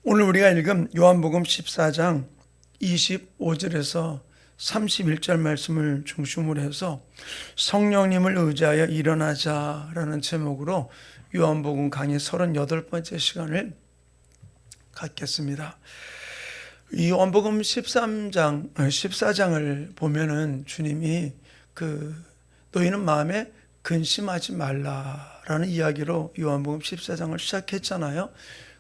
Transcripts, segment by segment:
오늘 우리가 읽은 요한복음 14장 25절에서 31절 말씀을 중심으로 해서 성령님을 의지하여 일어나자라는 제목으로 요한복음 강의 38번째 시간을 갖겠습니다. 이 요한복음 14장을 보면은 주님이 너희는 마음에 근심하지 말라라는 이야기로 요한복음 14장을 시작했잖아요.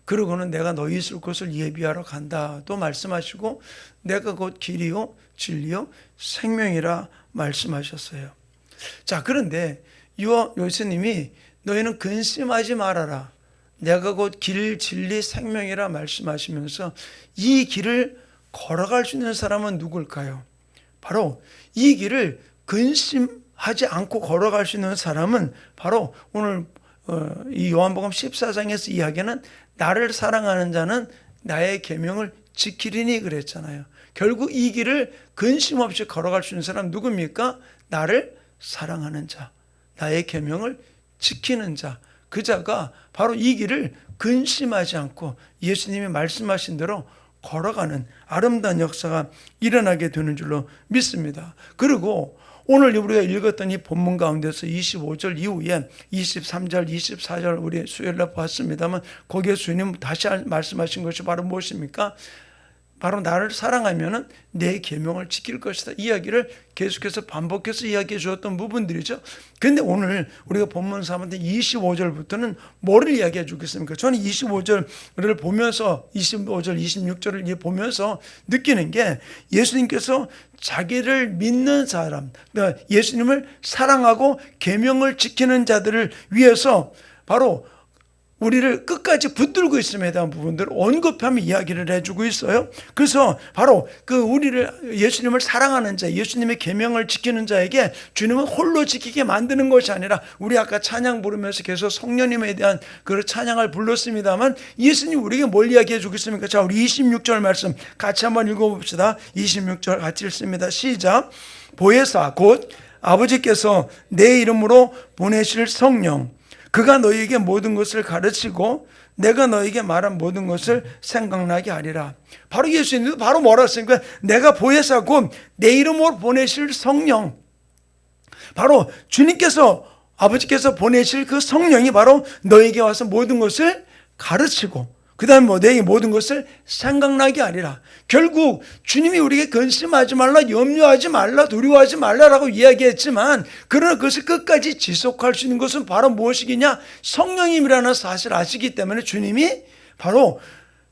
그러고는 내가 너희 있을 곳을 예비하러 간다 또 말씀하시고 내가 곧 길이요 진리요 생명이라 말씀하셨어요. 자, 그런데 예수님이 너희는 근심하지 말아라, 내가 곧 길 진리 생명이라 말씀하시면서 이 길을 걸어갈 수 있는 사람은 누굴까요? 바로 이 길을 근심하지 않고 걸어갈 수 있는 사람은 바로 오늘 이 요한복음 14장에서 이야기하는 나를 사랑하는 자는 나의 계명을 지키리니 그랬잖아요. 결국 이 길을 근심 없이 걸어갈 수 있는 사람 누굽니까? 나를 사랑하는 자, 나의 계명을 지키는 자, 그 자가 바로 이 길을 근심하지 않고 예수님이 말씀하신 대로 걸어가는 아름다운 역사가 일어나게 되는 줄로 믿습니다. 그리고 오늘 우리가 읽었던 이 본문 가운데서 25절 이후에 23절, 24절 우리 수요일날 봤습니다만 거기에 주님 다시 말씀하신 것이 바로 무엇입니까? 바로 나를 사랑하면은 내 계명을 지킬 것이다. 이야기를 계속해서 반복해서 이야기해 주었던 부분들이죠. 그런데 오늘 우리가 본문 3편 25절부터는 뭐를 이야기해 주겠습니까? 저는 25절을 보면서 25절, 26절을 보면서 느끼는 게 예수님께서 자기를 믿는 사람, 그러니까 예수님을 사랑하고 계명을 지키는 자들을 위해서 바로 우리를 끝까지 붙들고 있음에 대한 부분들을 언급하며 이야기를 해주고 있어요. 그래서 바로 우리를 예수님을 사랑하는 자, 예수님의 계명을 지키는 자에게 주님은 홀로 지키게 만드는 것이 아니라 우리 아까 찬양 부르면서 계속 성령님에 대한 그 찬양을 불렀습니다만 예수님 우리에게 뭘 이야기해 주고 있습니까? 자, 우리 26절 말씀 같이 한번 읽어봅시다. 26절 같이 읽습니다. 시작. 보혜사 곧 아버지께서 내 이름으로 보내실 성령, 그가 너희에게 모든 것을 가르치고 내가 너희에게 말한 모든 것을 생각나게 하리라. 바로 예수님도 바로 뭐라 했습니까? 내가 보혜사고 내 이름으로 보내실 성령, 바로 주님께서 아버지께서 보내실 그 성령이 바로 너희에게 와서 모든 것을 가르치고 그 다음에 너희에게 모든 것을 생각나게 하리라. 결국 주님이 우리에게 근심하지 말라, 염려하지 말라, 두려워하지 말라라고 이야기했지만 그러나 그것을 끝까지 지속할 수 있는 것은 바로 무엇이겠냐? 성령님이라는 사실을 아시기 때문에 주님이 바로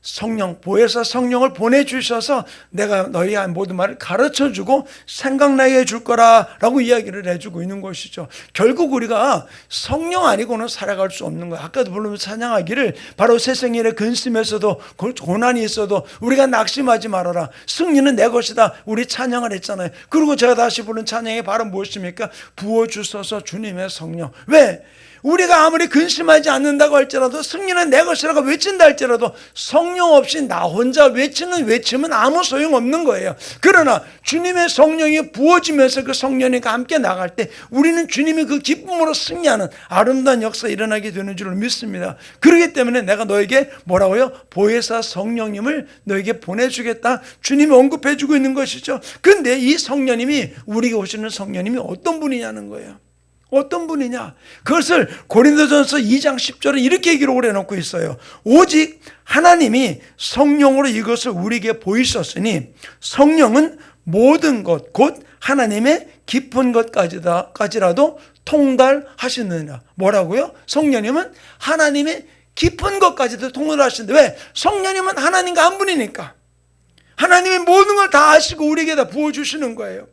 성령, 보혜사 성령을 보내주셔서 내가 너희의 모든 말을 가르쳐주고 생각나게 해줄 거라라고 이야기를 해주고 있는 것이죠. 결국 우리가 성령 아니고는 살아갈 수 없는 거예요. 아까도 부르면 찬양하기를 바로 세상일의 근심에서도 고난이 있어도 우리가 낙심하지 말아라, 승리는 내 것이다, 우리 찬양을 했잖아요. 그리고 제가 다시 부른 찬양이 바로 무엇입니까? 부어주소서 주님의 성령. 왜? 우리가 아무리 근심하지 않는다고 할지라도 승리는 내 것이라고 외친다 할지라도 성령 없이 나 혼자 외치는 외침은 아무 소용없는 거예요. 그러나 주님의 성령이 부어지면서 그 성령과 함께 나갈 때 우리는 주님이 그 기쁨으로 승리하는 아름다운 역사가 일어나게 되는 줄 믿습니다. 그렇기 때문에 내가 너에게 뭐라고요? 보혜사 성령님을 너에게 보내주겠다, 주님이 언급해 주고 있는 것이죠. 그런데 이 성령님이 우리에게 오시는 성령님이 어떤 분이냐는 거예요. 어떤 분이냐? 그것을 고린도전서 2장 10절에 이렇게 기록을 해놓고 있어요. 오직 하나님이 성령으로 이것을 우리에게 보이셨으니 성령은 모든 것 곧 하나님의 깊은 것까지라도 통달하시느니라. 뭐라고요? 성령님은 하나님의 깊은 것까지도 통달하시는데 왜? 성령님은 하나님과 한 분이니까 하나님이 모든 걸 다 아시고 우리에게 다 부어주시는 거예요.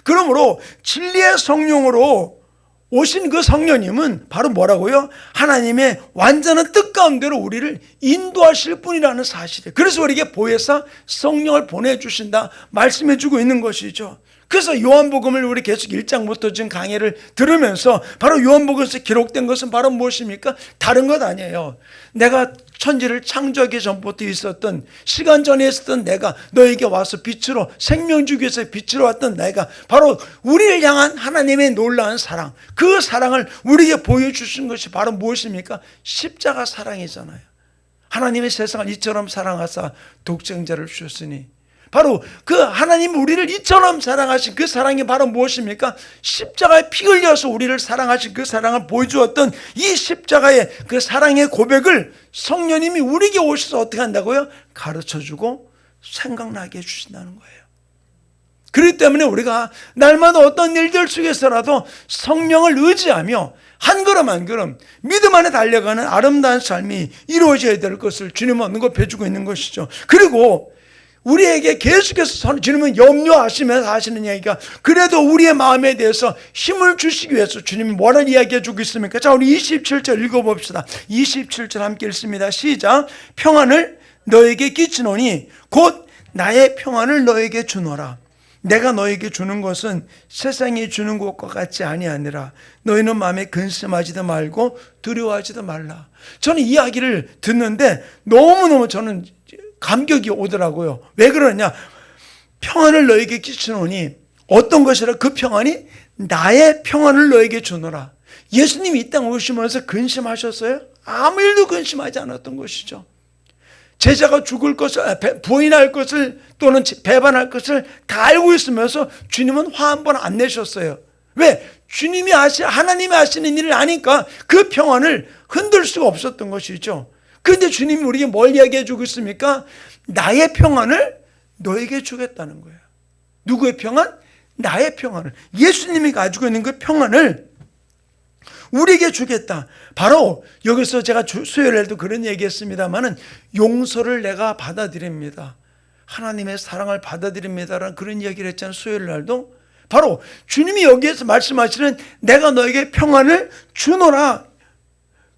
그러므로 진리의 성령으로 오신 그 성령님은 바로 뭐라고요? 하나님의 완전한 뜻 가운데로 우리를 인도하실 분이라는 사실이에요. 그래서 우리에게 보혜사 성령을 보내주신다 말씀해주고 있는 것이죠. 그래서 요한복음을 우리 계속 1장부터 지금 강의를 들으면서 바로 요한복음에서 기록된 것은 바로 무엇입니까? 다른 것 아니에요. 내가 천지를 창조하기 전부터 있었던, 시간 전에 있었던 내가 너에게 와서 빛으로, 생명 주기 위해서 빛으로 왔던 내가 바로 우리를 향한 하나님의 놀라운 사랑, 그 사랑을 우리에게 보여주신 것이 바로 무엇입니까? 십자가 사랑이잖아요. 하나님의 세상을 이처럼 사랑하사 독생자를 주셨으니, 바로 그 하나님 우리를 이처럼 사랑하신 그 사랑이 바로 무엇입니까? 십자가에 피 흘려서 우리를 사랑하신 그 사랑을 보여주었던 이 십자가의 그 사랑의 고백을 성령님이 우리에게 오셔서 어떻게 한다고요? 가르쳐주고 생각나게 해주신다는 거예요. 그렇기 때문에 우리가 날마다 어떤 일들 속에서라도 성령을 의지하며 한 걸음 한 걸음 믿음 안에 달려가는 아름다운 삶이 이루어져야 될 것을 주님은 언급해주고 있는 것이죠. 그리고 우리에게 계속해서 주님은 염려하시면서 하시는 이야기가, 그래도 우리의 마음에 대해서 힘을 주시기 위해서 주님이 뭐를 이야기해 주고 있습니까? 자, 우리 27절 읽어봅시다. 27절 함께 읽습니다. 시작. 평안을 너에게 끼치노니 곧 나의 평안을 너에게 주노라. 내가 너에게 주는 것은 세상이 주는 것과 같지 아니하니라. 너희는 마음에 근심하지도 말고 두려워하지도 말라. 저는 이 이야기를 듣는데 너무너무 저는 감격이 오더라고요. 왜 그러냐? 평안을 너에게 끼치노니 어떤 것이라? 그 평안이 나의 평안을 너에게 주노라. 예수님이 이 땅에 오시면서 근심하셨어요? 아무 일도 근심하지 않았던 것이죠. 제자가 죽을 것을, 부인할 것을 또는 배반할 것을 다 알고 있으면서 주님은 화 한 번 안 내셨어요. 왜? 주님이 하나님이 하시는 일을 아니까 그 평안을 흔들 수가 없었던 것이죠. 그런데 주님이 우리에게 뭘 이야기해 주고 있습니까? 나의 평안을 너에게 주겠다는 거예요. 누구의 평안? 나의 평안을. 예수님이 가지고 있는 그 평안을 우리에게 주겠다. 바로 여기서 제가 수요일에도 그런 얘기했습니다마는 용서를 내가 받아들입니다. 하나님의 사랑을 받아들입니다라는 그런 이야기를 했잖아요. 수요일 날도. 바로 주님이 여기에서 말씀하시는 내가 너에게 평안을 주노라.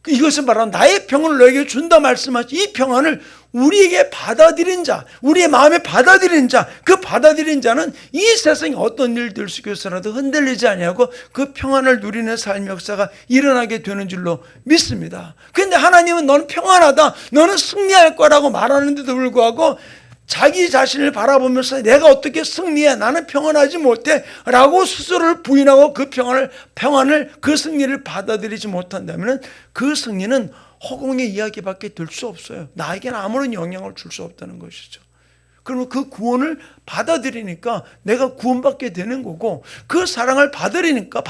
이것은 바로 나의 평안을 너에게 준다 말씀하신 이 평안을 우리에게 받아들인 자, 우리의 마음에 받아들인 자, 그 받아들인 자는 이 세상에 어떤 일들 속에서라도 흔들리지 아니하고 그 평안을 누리는 삶의 역사가 일어나게 되는 줄로 믿습니다. 그런데 하나님은 너는 평안하다, 너는 승리할 거라고 말하는데도 불구하고 자기 자신을 바라보면서 내가 어떻게 승리해, 나는 평안하지 못해 라고 스스로를 부인하고 그 평안을 그 승리를 받아들이지 못한다면 그 승리는 허공의 이야기밖에 될 수 없어요. 나에게는 아무런 영향을 줄 수 없다는 것이죠. 그러면 그 구원을 받아들이니까 내가 구원받게 되는 거고, 그 사랑을 받아들이니까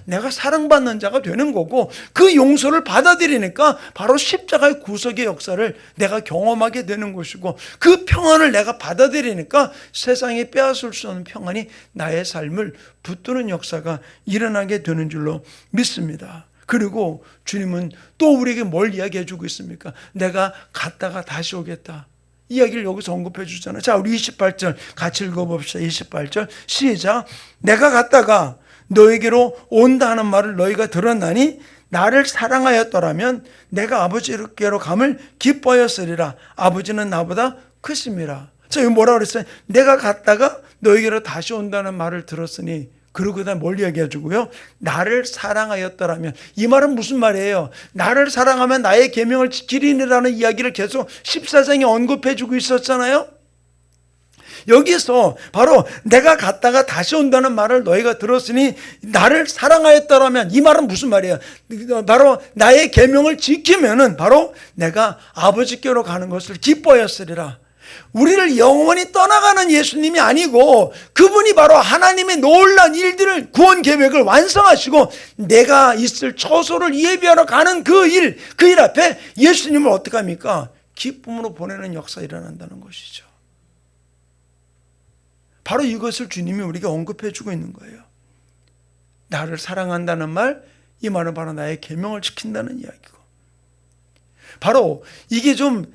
내가 사랑받는 자가 되는 거고, 그 용서를 받아들이니까 바로 십자가의 구속의 역사를 내가 경험하게 되는 것이고, 그 평안을 내가 받아들이니까 세상에 빼앗을 수 없는 평안이 나의 삶을 붙드는 역사가 일어나게 되는 줄로 믿습니다. 그리고 주님은 또 우리에게 뭘 이야기해 주고 있습니까? 내가 갔다가 다시 오겠다. 이야기를 여기서 언급해 주잖아요. 자, 우리 28절 같이 읽어봅시다. 28절 시작. 내가 갔다가 너에게로 온다 하는 말을 너희가 들었나니 나를 사랑하였더라면 내가 아버지께로 감을 기뻐하였으리라. 아버지는 나보다 크심이라. 자, 이거 뭐라 그랬어요? 내가 갔다가 너에게로 다시 온다는 말을 들었으니, 그리고 그다음 뭘 이야기해 주고요? 나를 사랑하였더라면. 이 말은 무슨 말이에요? 나를 사랑하면 나의 계명을 지키리라는 이야기를 계속 14장에 언급해 주고 있었잖아요. 여기서 바로 내가 갔다가 다시 온다는 말을 너희가 들었으니 나를 사랑하였더라면, 이 말은 무슨 말이에요? 바로 나의 계명을 지키면은 바로 내가 아버지께로 가는 것을 기뻐하였으리라. 우리를 영원히 떠나가는 예수님이 아니고 그분이 바로 하나님의 놀라운 일들을, 구원 계획을 완성하시고 내가 있을 처소를 예비하러 가는 그 일 앞에 예수님을 어떻게 합니까? 기쁨으로 보내는 역사가 일어난다는 것이죠. 바로 이것을 주님이 우리에게 언급해 주고 있는 거예요. 나를 사랑한다는 말, 이 말은 바로 나의 계명을 지킨다는 이야기고, 바로 이게 좀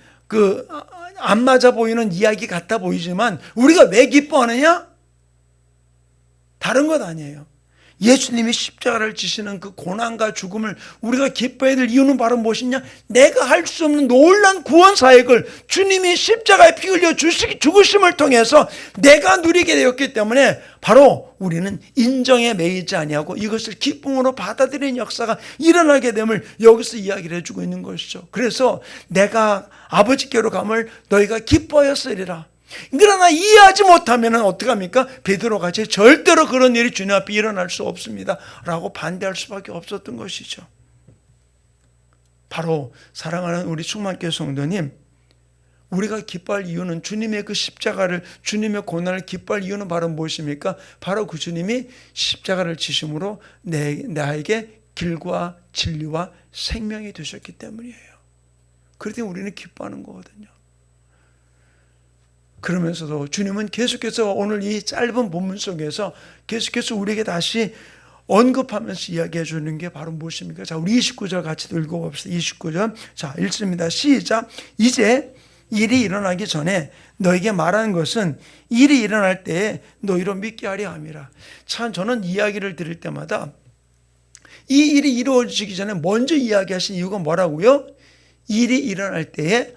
안 맞아 보이는 이야기 같아 보이지만 우리가 왜 기뻐하느냐? 다른 것 아니에요. 예수님이 십자가를 지시는 그 고난과 죽음을 우리가 기뻐해야 될 이유는 바로 무엇이냐? 내가 할 수 없는 놀라운 구원 사역을 주님이 십자가에 피 흘려 죽으심을 통해서 내가 누리게 되었기 때문에 바로 우리는 인정에 매이지 아니하고 이것을 기쁨으로 받아들이는 역사가 일어나게 됨을 여기서 이야기를 해주고 있는 것이죠. 그래서 내가 아버지께로 감을 너희가 기뻐하였으리라. 그러나 이해하지 못하면 어떻게 합니까? 베드로같이 절대로 그런 일이 주님 앞에 일어날 수 없습니다 라고 반대할 수밖에 없었던 것이죠. 바로 사랑하는 우리 충만교회 성도님, 우리가 기뻐할 이유는 주님의 그 십자가를, 주님의 고난을 기뻐할 이유는 바로 무엇입니까? 바로 그 주님이 십자가를 지심으로 나에게 길과 진리와 생명이 되셨기 때문이에요. 그럴 때 우리는 기뻐하는 거거든요. 그러면서도 주님은 계속해서 오늘 이 짧은 본문 속에서 계속해서 우리에게 다시 언급하면서 이야기해 주는 게 바로 무엇입니까? 자, 우리 29절 같이 읽어봅시다. 29절. 자, 읽습니다. 시작. 이제 일이 일어나기 전에 너에게 말하는 것은 일이 일어날 때에 너희로 믿게 하려 함이라. 참 저는 이야기를 들을 때마다 이 일이 이루어지기 전에 먼저 이야기하신 이유가 뭐라고요? 일이 일어날 때에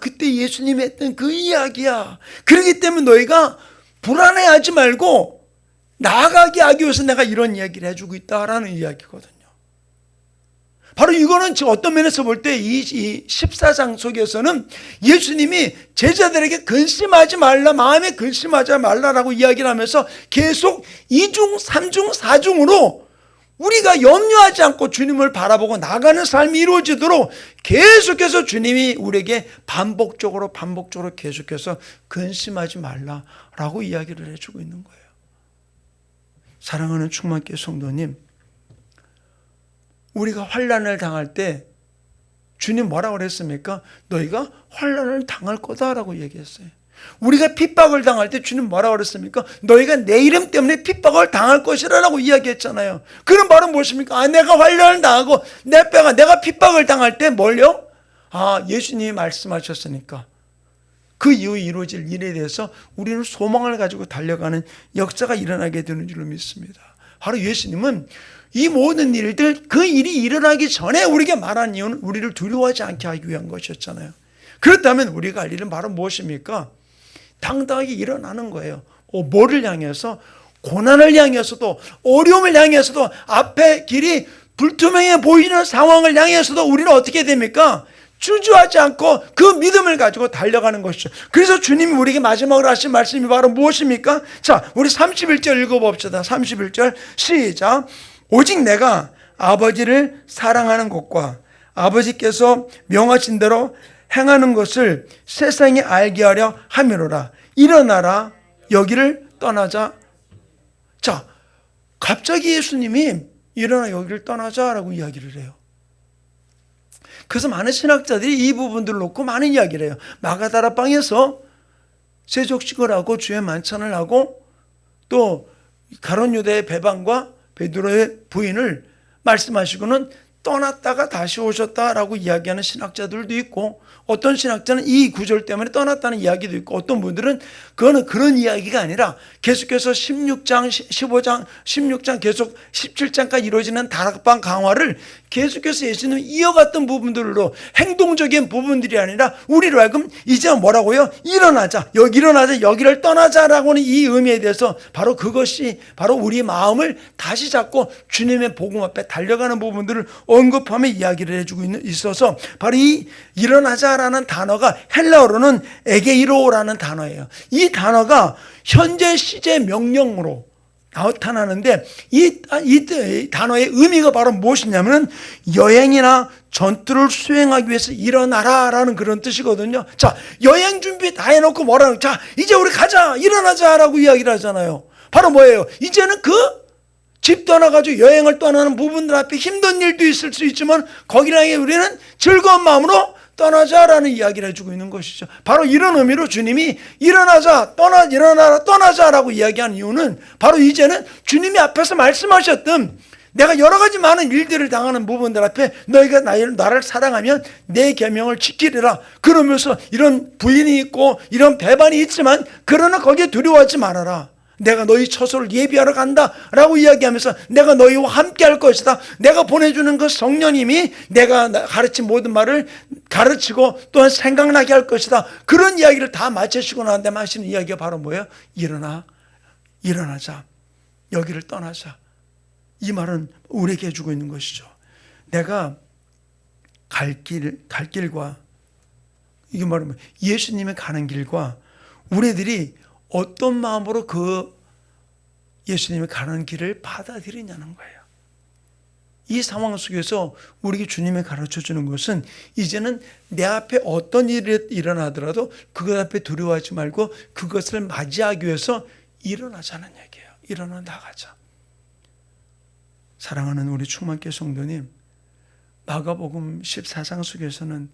그때 예수님이 했던 그 이야기야. 그렇기 때문에 너희가 불안해하지 말고 나아가게 하기 위해서 내가 이런 이야기를 해주고 있다라는 이야기거든요. 바로 이거는 어떤 면에서 볼 때 이 14장 속에서는 예수님이 제자들에게 근심하지 말라, 마음에 근심하지 말라라고 이야기를 하면서 계속 2중, 3중, 4중으로 우리가 염려하지 않고 주님을 바라보고 나가는 삶이 이루어지도록 계속해서 주님이 우리에게 반복적으로 계속해서 근심하지 말라라고 이야기를 해주고 있는 거예요. 사랑하는 충만교회 성도님, 우리가 환난을 당할 때 주님 뭐라고 그랬습니까? 너희가 환난을 당할 거다라고 얘기했어요. 우리가 핍박을 당할 때 주님 뭐라고 그랬습니까? 너희가 내 이름 때문에 핍박을 당할 것이라고 이야기했잖아요. 그럼 바로 무엇입니까? 내가 환난을 당하고 내가 핍박을 당할 때 뭘요? 예수님이 말씀하셨으니까 그 이후에 이루어질 일에 대해서 우리는 소망을 가지고 달려가는 역사가 일어나게 되는 줄로 믿습니다. 바로 예수님은 이 모든 일들, 그 일이 일어나기 전에 우리에게 말한 이유는 우리를 두려워하지 않게 하기 위한 것이었잖아요. 그렇다면 우리가 할 일은 바로 무엇입니까? 당당하게 일어나는 거예요. 뭐를 향해서? 고난을 향해서도, 어려움을 향해서도, 앞에 길이 불투명해 보이는 상황을 향해서도 우리는 어떻게 됩니까? 주저하지 않고 그 믿음을 가지고 달려가는 것이죠. 그래서 주님이 우리에게 마지막으로 하신 말씀이 바로 무엇입니까? 자, 우리 31절 읽어봅시다. 31절 시작. 오직 내가 아버지를 사랑하는 것과 아버지께서 명하신 대로 행하는 것을 세상에 알게 하려 함이로라. 일어나라, 여기를 떠나자. 자, 갑자기 예수님이 일어나 여기를 떠나자라고 이야기를 해요. 그래서 많은 신학자들이 이 부분들을 놓고 많은 이야기를 해요. 마가다라 방에서 세족식을 하고 주의 만찬을 하고 또 가룟 유다의 베방과 베드로의 부인을 말씀하시고는 떠났다가 다시 오셨다라고 이야기하는 신학자들도 있고, 어떤 신학자는 이 구절 때문에 떠났다는 이야기도 있고, 어떤 분들은 그거는 그런 이야기가 아니라 계속해서 16장, 15장, 16장 계속 17장까지 이루어지는 다락방 강화를 계속해서 예수님이 이어갔던 부분들로 행동적인 부분들이 아니라 우리로 하여금 이제 뭐라고요? 일어나자, 여기를 떠나자라고 하는 이 의미에 대해서 바로 그것이 바로 우리 마음을 다시 잡고 주님의 복음 앞에 달려가는 부분들을 언급하며 이야기를 해주고 있어서 바로 이 일어나자라는 단어가 헬라어로는 에게이로라는 단어예요. 이 단어가 현재 시제 명령으로 나타나는데 이 단어의 의미가 바로 무엇이냐면 여행이나 전투를 수행하기 위해서 일어나라라는 그런 뜻이거든요. 자, 여행 준비 다 해놓고 뭐라고, 자, 이제 우리 가자, 일어나자라고 이야기를 하잖아요. 바로 뭐예요? 이제는 집 떠나가지고 여행을 떠나는 부분들 앞에 힘든 일도 있을 수 있지만 거기를 향해 우리는 즐거운 마음으로 떠나자라는 이야기를 해주고 있는 것이죠. 바로 이런 의미로 주님이 일어나라, 떠나자라고 이야기하는 이유는 바로 이제는 주님이 앞에서 말씀하셨던 내가 여러 가지 많은 일들을 당하는 부분들 앞에 너희가 나를 사랑하면 내 계명을 지키리라. 그러면서 이런 부인이 있고 이런 배반이 있지만 그러나 거기에 두려워하지 말아라. 내가 너희 처소를 예비하러 간다 라고 이야기하면서 내가 너희와 함께 할 것이다. 내가 보내주는 그 성령님이 내가 가르친 모든 말을 가르치고 또한 생각나게 할 것이다. 그런 이야기를 다 마치시고 난 다음에 하시는 이야기가 바로 뭐예요? 일어나자, 여기를 떠나자. 이 말은 우리에게 해주고 있는 것이죠. 내가 갈 길과, 이게 말하면 예수님이 가는 길과 우리들이 어떤 마음으로 그 예수님이 가는 길을 받아들이냐는 거예요. 이 상황 속에서 우리에게 주님이 가르쳐 주는 것은 이제는 내 앞에 어떤 일이 일어나더라도 그것 앞에 두려워하지 말고 그것을 맞이하기 위해서 일어나자는 얘기예요. 일어나 나가자. 사랑하는 우리 충만교회 성도님, 마가복음 14장 속에서는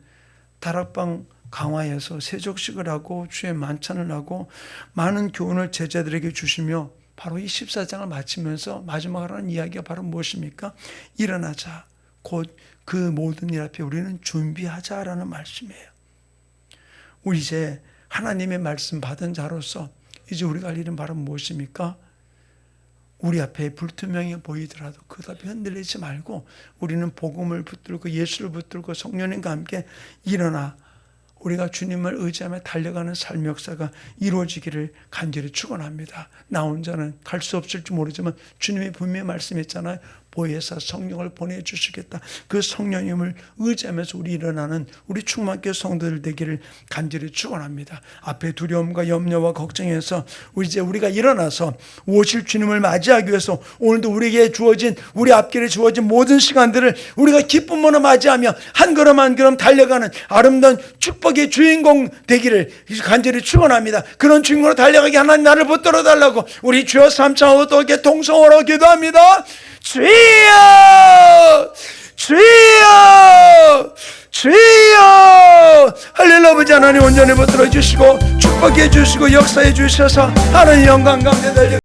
다락방 강화해서 세족식을 하고 주의 만찬을 하고 많은 교훈을 제자들에게 주시며 바로 이 14장을 마치면서 마지막으로 하는 이야기가 바로 무엇입니까? 일어나자. 곧 그 모든 일 앞에 우리는 준비하자라는 말씀이에요. 우리 이제 하나님의 말씀 받은 자로서 이제 우리가 할 일은 바로 무엇입니까? 우리 앞에 불투명해 보이더라도 그 앞에 흔들리지 말고 우리는 복음을 붙들고 예수를 붙들고 성령님과 함께 일어나 우리가 주님을 의지하며 달려가는 삶의 역사가 이루어지기를 간절히 축원합니다. 나 혼자는 갈 수 없을지 모르지만 주님이 분명히 말씀했잖아요. 보혜사 성령을 보내주시겠다. 그 성령님을 의지하면서 우리 일어나는 우리 충만교회 성도들 되기를 간절히 축원합니다. 앞에 두려움과 염려와 걱정에서 우리가 일어나서 오실 주님을 맞이하기 위해서 오늘도 우리에게 주어진 우리 앞길에 주어진 모든 시간들을 우리가 기쁨으로 맞이하며 한 걸음 한 걸음 달려가는 아름다운 축복의 주인공 되기를 간절히 축원합니다. 그런 주인공으로 달려가게 하나님 나를 붙들어 달라고 우리 주여 3차원 어떻게 동성으로 기도합니다. 주여! 주여! 주여! 할렐루야. 아버지 하나님 온전히 붙들어 주시고 축복해 주시고 역사해 주셔서 하나님 영광 가운데 달려